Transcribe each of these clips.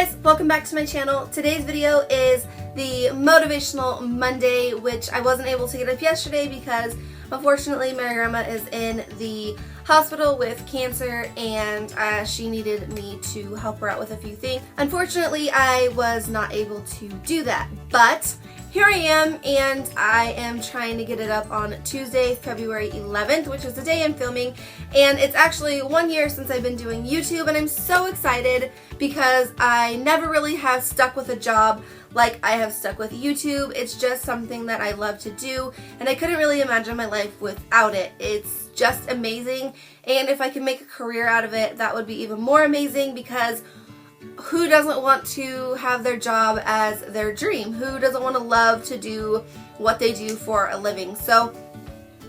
guys, welcome back to my channel. Today's video is the Motivational Monday, which I wasn't able to get up yesterday because unfortunately my grandma is in the hospital with cancer and she needed me to help her out with a few things. Unfortunately, I was not able to do that, but here I am, and I am trying to get it up on Tuesday, February 11th, which is the day I'm filming, and it's actually 1 year since I've been doing YouTube, and I'm so excited because I never really have stuck with a job like I have stuck with YouTube. It's just something that I love to do, and I couldn't really imagine my life without it. It's just amazing, and if I can make a career out of it, that would be even more amazing, because who doesn't want to have their job as their dream? Who doesn't want to love to do what they do for a living? So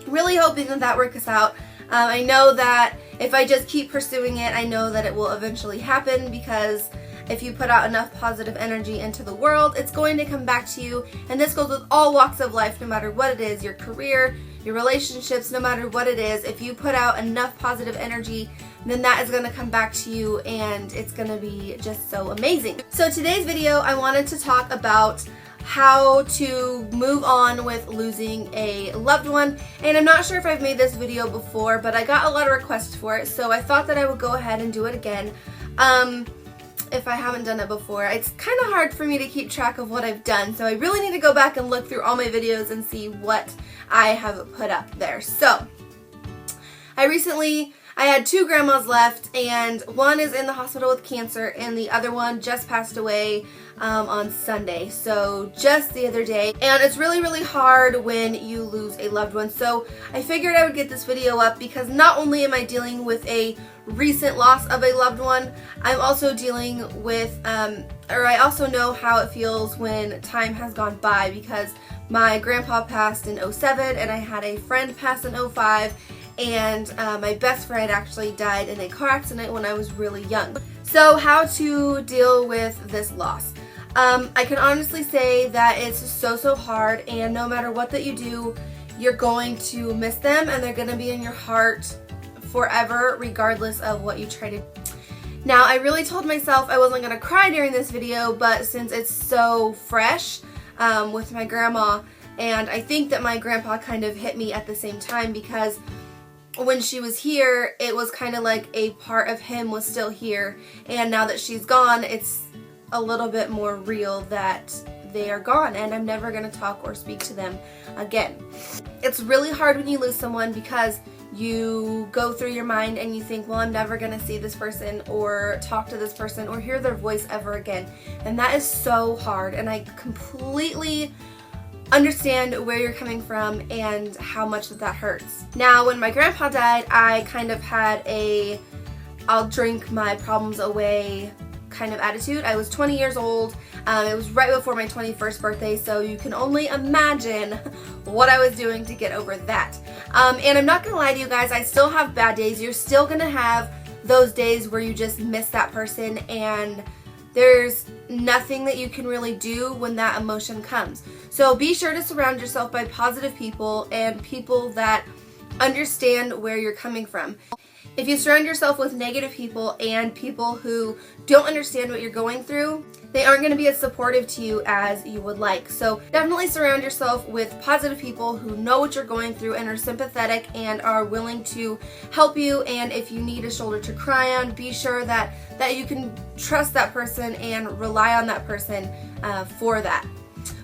really hoping that that works out. I know that if I just keep pursuing it, I know that it will eventually happen, because if you put out enough positive energy into the world, it's going to come back to you. And this goes with all walks of life, no matter what it is, your career, your relationships, no matter what it is. If you put out enough positive energy, then that is going to come back to you, and it's going to be just so amazing. So today's video, I wanted to talk about how to move on with losing a loved one. And I'm not sure if I've made this video before, but I got a lot of requests for it, so I thought that I would go ahead and do it again. If I haven't done it before. It's kind of hard for me to keep track of what I've done, so I really need to go back and look through all my videos and see what I have put up there. So I had two grandmas left, and one is in the hospital with cancer, and the other one just passed away on Sunday, so just the other day. And it's really, really hard when you lose a loved one. So I figured I would get this video up because not only am I dealing with a recent loss of a loved one, I'm also dealing with, I also know how it feels when time has gone by, because my grandpa passed in 2007, and I had a friend pass in 2005, and my best friend actually died in a car accident when I was really young. So how to deal with this loss? I can honestly say that it's so hard, and no matter what that you do, you're going to miss them, and they're going to be in your heart forever, regardless of what you try to do. Now, I really told myself I wasn't going to cry during this video, but since it's so fresh with my grandma, and I think that my grandpa kind of hit me at the same time, because when she was here, it was kind of like a part of him was still here, and now that she's gone, it's a little bit more real that they are gone, and I'm never going to talk or speak to them again. It's really hard when you lose someone, because you go through your mind and you think, well, I'm never going to see this person or talk to this person or hear their voice ever again, and that is so hard, and I completely understand where you're coming from and how much that hurts. Now, when my grandpa died, I kind of had a I'll drink my problems away kind of attitude. I was 20 years old. It was right before my 21st birthday, so you can only imagine what I was doing to get over that. And I'm not gonna lie to you guys, I still have bad days. You're still gonna have those days where you just miss that person, and there's nothing that you can really do when that emotion comes. So be sure to surround yourself by positive people and people that understand where you're coming from. If you surround yourself with negative people and people who don't understand what you're going through, they aren't going to be as supportive to you as you would like. So definitely surround yourself with positive people who know what you're going through and are sympathetic and are willing to help you. And if you need a shoulder to cry on, be sure that you can trust that person and rely on that person for that.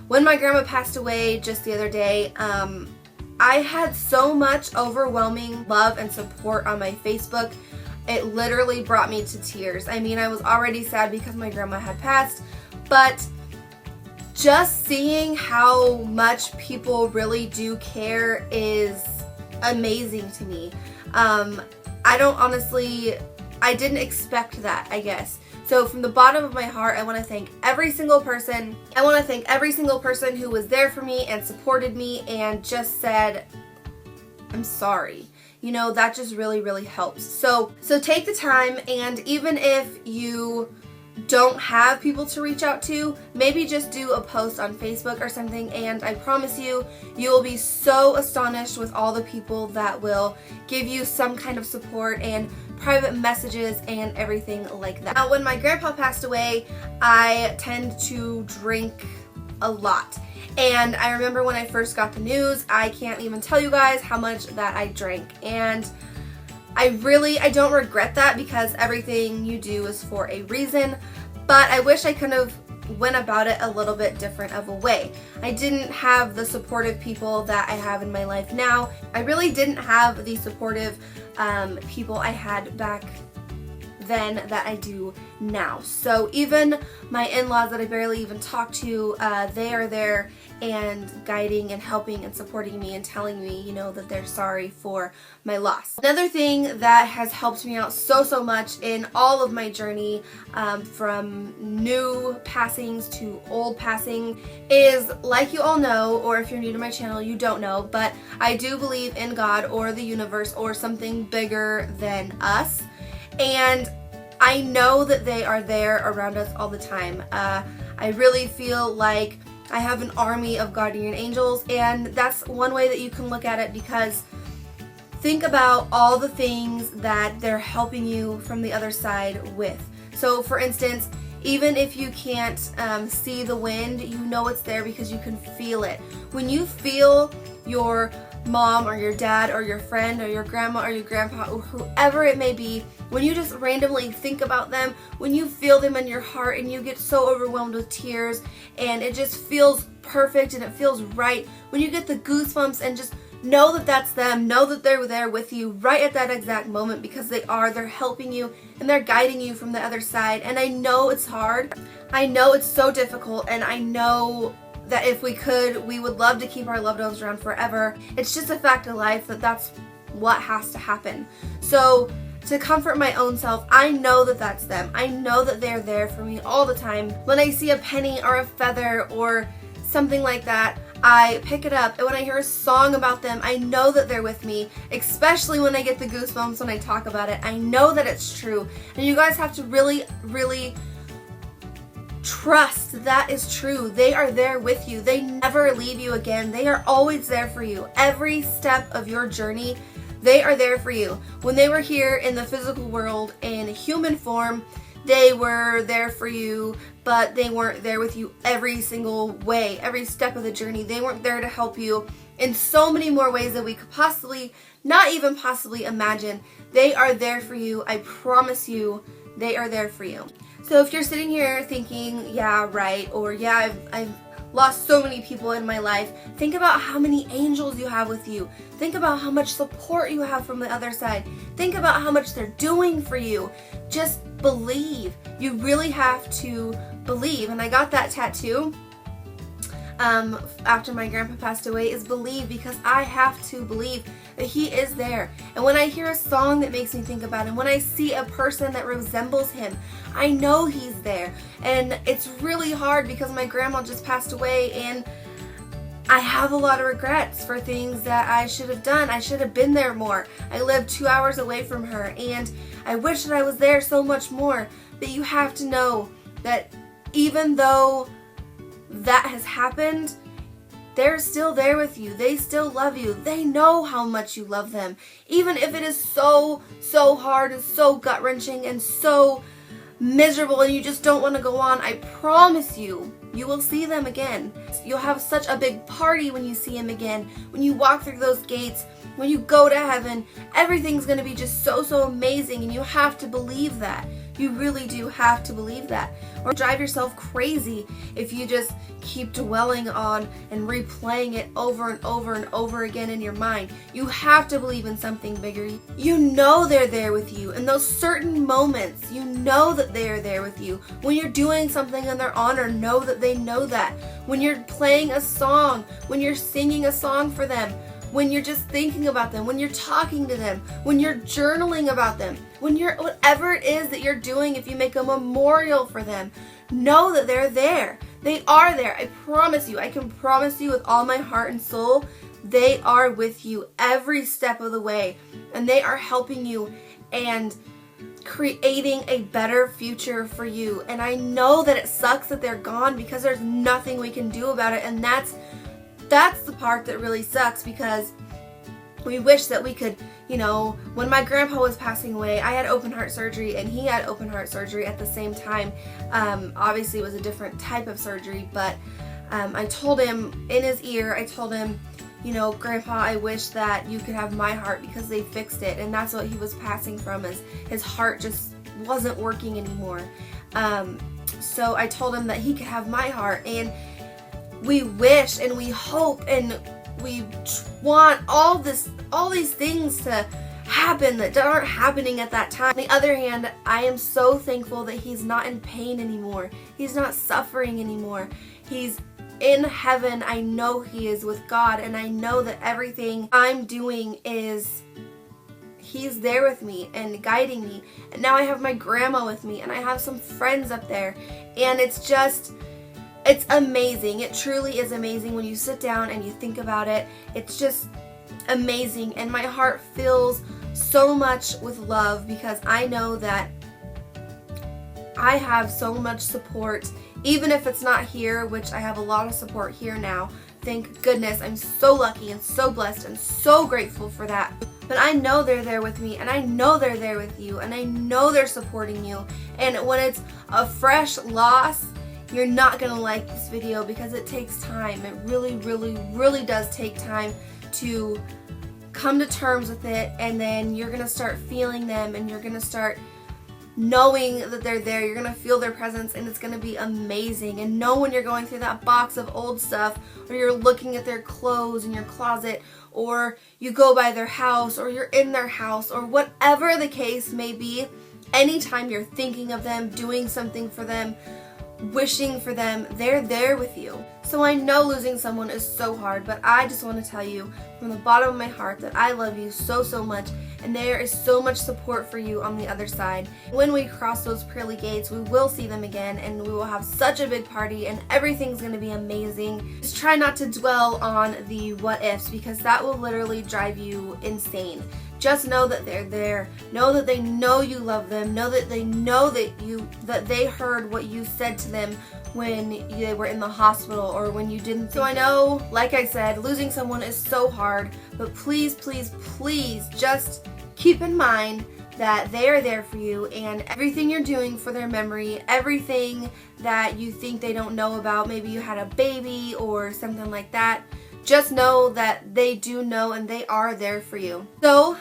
When my grandma passed away just the other day, I had so much overwhelming love and support on my Facebook. It literally brought me to tears. I mean, I was already sad because my grandma had passed, but just seeing how much people really do care is amazing to me. I didn't expect that, I guess. So from the bottom of my heart, I want to thank every single person. I want to thank every single person who was there for me and supported me and just said, I'm sorry. You know, that just really, really helps. So take the time, and even if you don't have people to reach out to, maybe just do a post on Facebook or something, and I promise you, you will be so astonished with all the people that will give you some kind of support and private messages and everything like that. Now, when my grandpa passed away, I tend to drink a lot. And I remember when I first got the news, I can't even tell you guys how much that I drank. And I don't regret that, because everything you do is for a reason, but I wish I could have went about it a little bit different of a way. I didn't have the supportive people that I have in my life now. I really didn't have the supportive people I had back then that I do now. So even my in-laws that I barely even talk to, they are there and guiding and helping and supporting me and telling me, you know, that they're sorry for my loss. Another thing that has helped me out so much in all of my journey, from new passings to old passing, is, like you all know, or if you're new to my channel you don't know, but I do believe in God or the universe or something bigger than us. And I know that they are there around us all the time. I really feel like I have an army of guardian angels, and that's one way that you can look at it, because think about all the things that they're helping you from the other side with. So for instance, even if you can't see the wind, you know it's there because you can feel it. When you feel your mom or your dad or your friend or your grandma or your grandpa or whoever it may be, when you just randomly think about them, when you feel them in your heart and you get so overwhelmed with tears and it just feels perfect and it feels right, when you get the goosebumps, and just know that that's them, know that they're there with you right at that exact moment, because they're helping you and they're guiding you from the other side. And I know it's hard, I know it's so difficult, and I know that if we could, we would love to keep our loved ones around forever. It's just a fact of life that that's what has to happen. So to comfort my own self, I know that that's them. I know that they're there for me all the time. When I see a penny or a feather or something like that, I pick it up, and when I hear a song about them, I know that they're with me, especially when I get the goosebumps when I talk about it. I know that it's true, and you guys have to really trust that is true. They are there with you. They never leave you again. They are always there for you. Every step of your journey, they are there for you. When they were here in the physical world in human form, they were there for you, but they weren't there with you every single way, every step of the journey. They weren't there to help you in so many more ways that we could not even possibly imagine. They are there for you. I promise you, they are there for you. So if you're sitting here thinking, yeah, right, or yeah, I've lost so many people in my life, think about how many angels you have with you. Think about how much support you have from the other side. Think about how much they're doing for you. Just believe. You really have to believe. And I got that tattoo after my grandpa passed away, is believe, because I have to believe that he is there. And when I hear a song that makes me think about him, when I see a person that resembles him, I know he's there. And it's really hard because my grandma just passed away, and I have a lot of regrets for things that I should have done. I should have been there more. I lived 2 hours away from her, and I wish that I was there so much more. But you have to know that even though that has happened, they're still there with you. They still love you. They know how much you love them. Even if it is so hard and so gut-wrenching and so miserable and you just don't want to go on, I promise you, you will see them again. You'll have such a big party when you see him again. When you walk through those gates, when you go to heaven, everything's going to be just so amazing, and you have to believe that. You really do have to believe that. Or drive yourself crazy if you just keep dwelling on and replaying it over and over and over again in your mind. You have to believe in something bigger. You know they're there with you. In those certain moments, you know that they are there with you. When you're doing something in their honor, know that they know that. When you're playing a song, when you're singing a song for them, when you're just thinking about them, when you're talking to them, when you're journaling about them, when you're, whatever it is that you're doing, if you make a memorial for them, know that they're there. They are there. I promise you. I can promise you with all my heart and soul, they are with you every step of the way, and they are helping you and creating a better future for you. And I know that it sucks that they're gone, because there's nothing we can do about it, and that's the part that really sucks, because we wish that we could, you know, when my grandpa was passing away, I had open heart surgery and he had open heart surgery at the same time. Obviously it was a different type of surgery, but I told him in his ear, I told him, you know, Grandpa, I wish that you could have my heart because they fixed it. And that's what he was passing from, is his heart just wasn't working anymore. So I told him that he could have my heart, and we wish and we hope and we want all these things to happen that aren't happening at that time. On the other hand, I am so thankful that he's not in pain anymore. He's not suffering anymore. He's in heaven. I know he is with God, and I know that everything I'm doing is he's there with me and guiding me. And now I have my grandma with me, and I have some friends up there, and it's amazing. It truly is amazing when you sit down and you think about it. It's just amazing, and my heart fills so much with love because I know that I have so much support, even if it's not here, which I have a lot of support here now. Thank goodness. I'm so lucky and so blessed and so grateful for that. But I know they're there with me, and I know they're there with you, and I know they're supporting you. And when it's a fresh loss, you're not going to like this video because it takes time. It really, really, really does take time to come to terms with it, and then you're going to start feeling them, and you're going to start knowing that they're there. You're going to feel their presence, and it's going to be amazing. And know when you're going through that box of old stuff, or you're looking at their clothes in your closet, or you go by their house, or you're in their house, or whatever the case may be, anytime you're thinking of them, doing something for them, wishing for them, they're there with you. So I know losing someone is so hard, but I just want to tell you from the bottom of my heart that I love you so, so much, and there is so much support for you on the other side. When we cross those pearly gates, we will see them again, and we will have such a big party, and everything's going to be amazing. Just try not to dwell on the what ifs, because that will literally drive you insane. Just know that they're there. Know that they know you love them. Know that they know that they heard what you said to them when they were in the hospital or when you didn't. So I know, like I said, losing someone is so hard, but please, please, please just keep in mind that they are there for you, and everything you're doing for their memory, everything that you think they don't know about, maybe you had a baby or something like that, just know that they do know and they are there for you. So,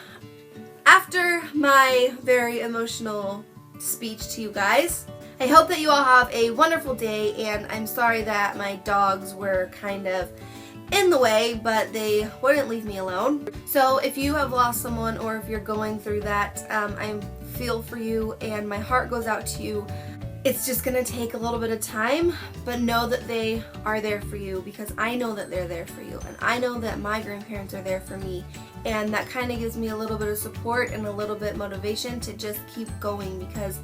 after my very emotional speech to you guys, I hope that you all have a wonderful day, and I'm sorry that my dogs were kind of in the way, but they wouldn't leave me alone. So if you have lost someone, or if you're going through that, I feel for you, and my heart goes out to you. It's just gonna take a little bit of time, but know that they are there for you, because I know that they're there for you, and I know that my grandparents are there for me, and that kind of gives me a little bit of support and a little bit motivation to just keep going, because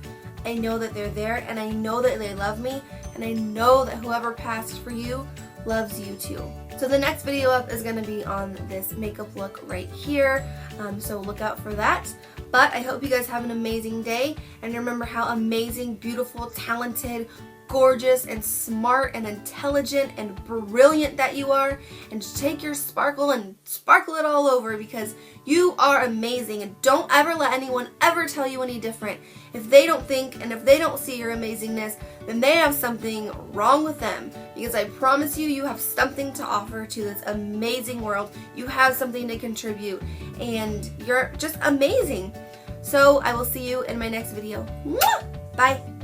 I know that they're there, and I know that they love me, and I know that whoever passed for you loves you too. So the next video up is going to be on this makeup look right here, so look out for that. But I hope you guys have an amazing day, and remember how amazing, beautiful, talented, gorgeous, and smart, and intelligent, and brilliant that you are, and just take your sparkle and sparkle it all over, because you are amazing, and don't ever let anyone ever tell you any different. If they don't think and if they don't see your amazingness, then they have something wrong with them, because I promise you, you have something to offer to this amazing world. You have something to contribute, and you're just amazing. So I will see you in my next video. Bye!